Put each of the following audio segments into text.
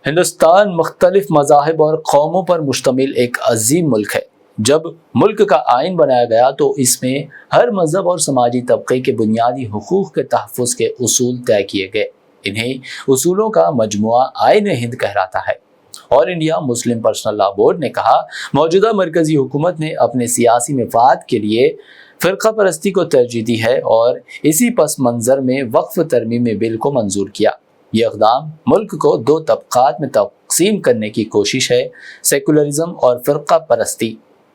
ہندوستان مختلف مذاہب اور قوموں پر مشتمل ایک عظیم ملک ہے۔ جب ملک کا آئین بنایا گیا تو اس میں ہر مذہب اور سماجی طبقے کے بنیادی حقوق کے تحفظ کے اصول طے کیے گئے۔ انہیں اصولوں کا مجموعہ آئین ہند کہلاتا ہے۔ All India Muslim Personal Law Board نے کہا، موجودہ مرکزی حکومت نے اپنے سیاسی مفاد کے لیے فرقہ پرستی کو ترجیح دی ہے اور اسی پس منظر میں وقف ترمیمی بل کو منظور کیا۔ یہ اقدام ملک کو دو طبقات میں تقسیم کرنے کی کوشش ہے، سیکولرزم اور فرقہ پرستی۔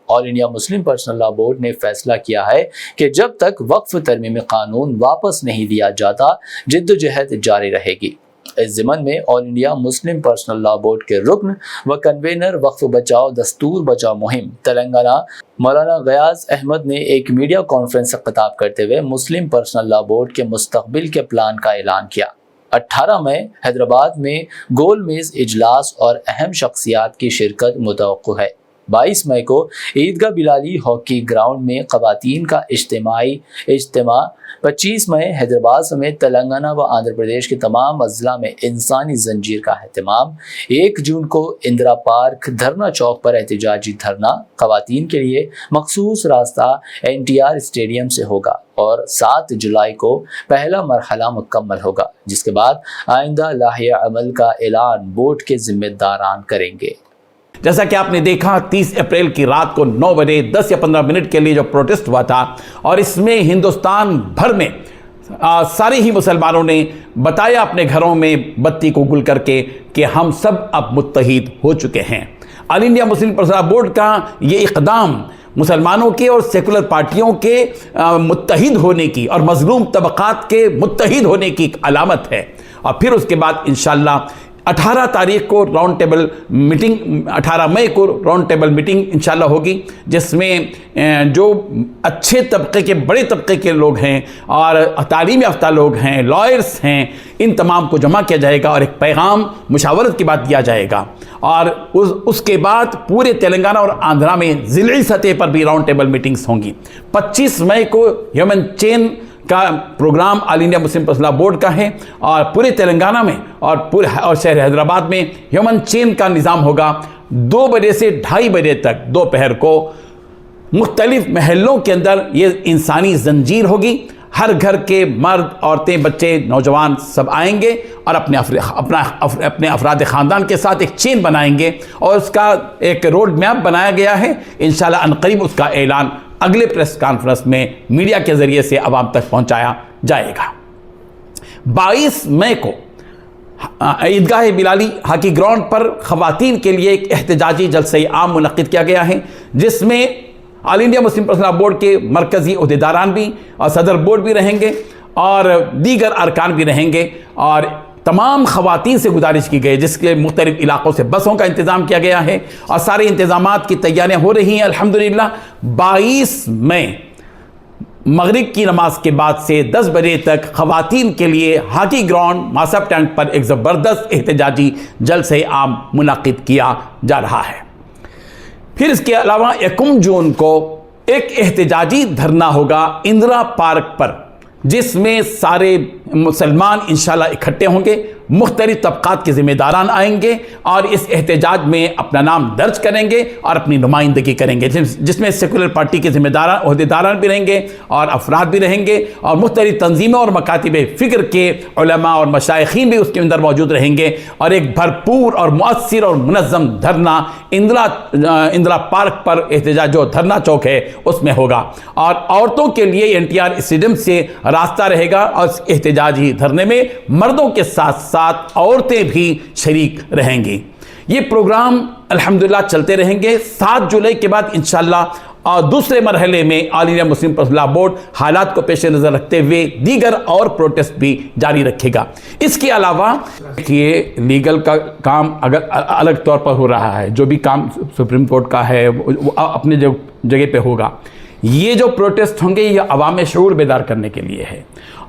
All India Muslim Personal Law Board نے فیصلہ کیا ہے کہ جب تک وقف ترمیمی قانون واپس نہیں لیا جاتا، جدوجہد جاری رہے گی۔ اس ضمن میں All India Muslim Personal Law Board کے رکن و کنوینر وقف بچاؤ دستور بچاؤ مہم تلنگانہ مولانا غیاث احمد نے ایک میڈیا کانفرنس سے خطاب کرتے ہوئے مسلم پرسنل لاء بورڈ کے مستقبل کے پلان کا اعلان کیا۔ 18 مئی حیدرآباد میں گول میز اجلاس اور اہم شخصیات کی شرکت متوقع ہے۔ 22 مئی کو عیدگاہ بلالی ہاکی گراؤنڈ میں خواتین کا اجتماعی اجتماع، 25 مئی حیدرآباد سمیت تلنگانہ و آندھرا پردیش کے تمام اضلاع میں انسانی زنجیر کا اہتمام، 1 جون کو اندرا پارک دھرنا چوک پر احتجاجی دھرنا، خواتین کے لیے مخصوص راستہ NTR اسٹیڈیم سے ہوگا اور 7 جولائی کو پہلا مرحلہ مکمل ہوگا، جس کے بعد آئندہ لائحہ عمل کا اعلان بورڈ کے ذمہ داران کریں گے۔ جیسا کہ آپ نے دیکھا 30 اپریل کی رات کو 9 بجے 10 یا 15 منٹ کے لیے جو پروٹیسٹ ہوا تھا، اور اس میں ہندوستان بھر میں سارے ہی مسلمانوں نے بتایا اپنے گھروں میں بتی کو گل کر کے کہ ہم سب اب متحد ہو چکے ہیں۔ All India Muslim Personal Law Board کا یہ اقدام مسلمانوں کے اور سیکولر پارٹیوں کے متحد ہونے کی اور مظلوم طبقات کے متحد ہونے کی ایک علامت ہے۔ اور پھر اس کے بعد انشاءاللہ 18 تاریخ کو راؤنڈ ٹیبل میٹنگ، 18 مئی کو راؤنڈ ٹیبل میٹنگ انشاءاللہ ہوگی، جس میں جو اچھے طبقے کے بڑے طبقے کے لوگ ہیں اور تعلیم یافتہ لوگ ہیں، لائرز ہیں، ان تمام کو جمع کیا جائے گا اور ایک پیغام مشاورت کی بات دیا جائے گا۔ اور اس کے بعد پورے تلنگانہ اور آندھرا میں ضلعی سطح پر بھی راؤنڈ ٹیبل میٹنگز ہوں گی۔ 25 مئی کو ہیومن چین کا programme All India Muslim Personal Law Board کا ہے، اور پورے تلنگانہ میں اور شہر حیدرآباد میں ہیومن چین کا نظام ہوگا۔ 2 بجے سے 2:30 بجے تک دوپہر کو مختلف محلوں کے اندر یہ انسانی زنجیر ہوگی۔ ہر گھر کے مرد، عورتیں، بچے، نوجوان سب آئیں گے اور اپنے افراد خاندان کے ساتھ ایک چین بنائیں گے، اور اس کا ایک روڈ میپ بنایا گیا ہے۔ انشاءاللہ عنقریب اس کا اعلان اگلے پریس کانفرنس میں میڈیا کے ذریعے سے عوام تک پہنچایا جائے گا۔ 22 مئی کو عیدگاہ بلالی ہاکی گراؤنڈ پر خواتین کے لیے ایک احتجاجی جلسہ عام منعقد کیا گیا ہے، جس میں All India Muslim Personal Law Board کے مرکزی عہدیداران بھی اور صدر بورڈ بھی رہیں گے اور دیگر ارکان بھی رہیں گے، اور تمام خواتین سے گزارش کی گئی، جس کے مختلف علاقوں سے بسوں کا انتظام کیا گیا ہے اور سارے انتظامات کی تیاریاں ہو رہی ہیں الحمدللہ۔ 22 مئی مغرب کی نماز کے بعد سے 10 بجے تک خواتین کے لیے ہاکی گراؤنڈ ماسب ٹینک پر ایک زبردست احتجاجی جلسہ عام منعقد کیا جا رہا ہے۔ پھر اس کے علاوہ 1 جون کو ایک احتجاجی دھرنا ہوگا اندرا پارک پر، جس میں سارے مسلمان انشاءاللہ اکٹھے ہوں گے، مختلف طبقات کے ذمہ داران آئیں گے اور اس احتجاج میں اپنا نام درج کریں گے اور اپنی نمائندگی کریں گے، جس میں سیکولر پارٹی کے ذمہ داران، عہدیداران بھی رہیں گے اور افراد بھی رہیں گے، اور مختلف تنظیموں اور مکاتب فکر کے علماء اور مشائخین بھی اس کے اندر موجود رہیں گے، اور ایک بھرپور اور مؤثر اور منظم دھرنا اندرا پارک پر احتجاج جو دھرنا چوک ہے اس میں ہوگا، اور عورتوں کے لیے NTR اسٹیڈیم سے راستہ رہے گا، اور احتجاجی دھرنے میں مردوں کے ساتھ ساتھ عورتیں بھی شریک رہیں گی۔ یہ پروگرام الحمدللہ چلتے رہیں گے۔ 7 جولائی کے بعد انشاءاللہ اور دوسرے مرحلے میں All India Muslim Personal Law Board حالات کو پیش نظر رکھتے ہوئے دیگر اور پروٹیسٹ بھی جاری رکھے گا۔ اس کے علاوہ یہ لیگل کا کام اگر الگ طور پر ہو رہا ہے، جو بھی کام سپریم کورٹ کا ہے وہ اپنے جگہ پہ ہوگا۔ یہ جو پروٹیسٹ ہوں گے یہ عوام شعور بیدار کرنے کے لیے ہے،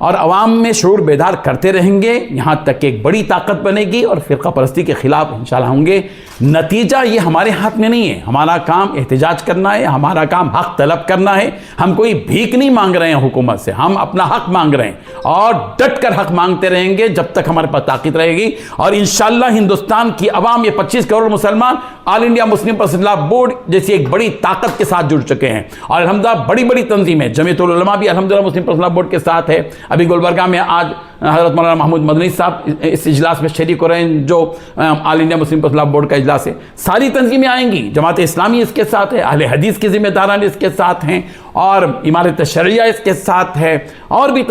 اور عوام میں شعور بیدار کرتے رہیں گے یہاں تک کہ ایک بڑی طاقت بنے گی اور فرقہ پرستی کے خلاف انشاءاللہ ہوں گے. نتیجہ یہ ہمارے ہاتھ میں نہیں ہے. ہمارا کام احتجاج کرنا ہے, ہمارا کام حق طلب کرنا ہے. ہم کوئی بھیک نہیں مانگ رہے ہیں حکومت سے, ہم اپنا حق مانگ رہے ہیں اور ڈٹ کر حق مانگتے رہیں گے جب تک ہمارے پاس طاقت رہے گی. اور انشاءاللہ ہندوستان کی عوام, یہ 25 کروڑ مسلمان All India Muslim Personal Law Board جیسی ایک بڑی طاقت کے ساتھ جڑ چکے ہیں. اور الحمدللہ بڑی بڑی تنظیمیں, جمعیت العلماء بھی الحمدللہ مسلم پرسنل لاء بورڈ کے ساتھ ہے. ابھی گلبرگہ میں آج حضرت مولانا محمود مدنی صاحب اس اجلاس میں شریک ہو رہے ہیں جو All India Muslim Personal Law Board کا اجلاس ہے. ساری تنظیمیں آئیں گی, جماعت اسلامی اس کے ساتھ ہے, اہل حدیث کے ذمہ داران اس کے ساتھ ہیں, اور امارت شرعیہ اس کے ساتھ ہے, اور بھی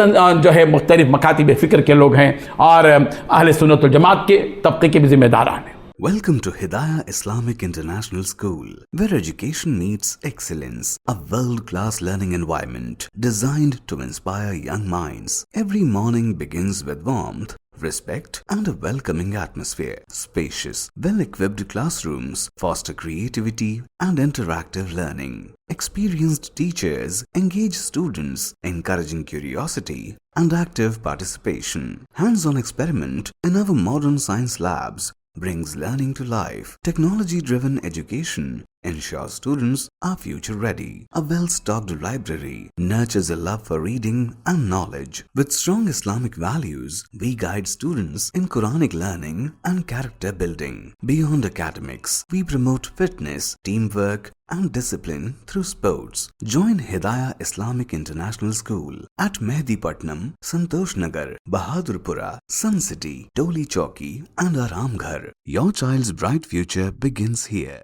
جو ہے مختلف مکاتب فکر کے لوگ ہیں, اور اہل سنت الجماعت کے طبقے کے بھی ذمہ داران ہیں. Welcome to Hidayah Islamic International School, where education meets excellence, a world-class learning environment designed to inspire young minds. Every morning begins with warmth, respect and a welcoming atmosphere. Spacious, well-equipped classrooms foster creativity and interactive learning. Experienced teachers engage students, encouraging curiosity and active participation. Hands-on experiment in our modern science labs brings learning to life. Technology-driven education ensures students are future-ready. A well-stocked library nurtures a love for reading and knowledge. With strong Islamic values, we guide students in Quranic learning and character building. Beyond academics, we promote fitness, teamwork, and discipline through sports. Join Hidayah Islamic International School at Mehdipatnam, Santosh Nagar, Bahadurpura, Sun City, Toli Chowki, and Aramghar. Your child's bright future begins here.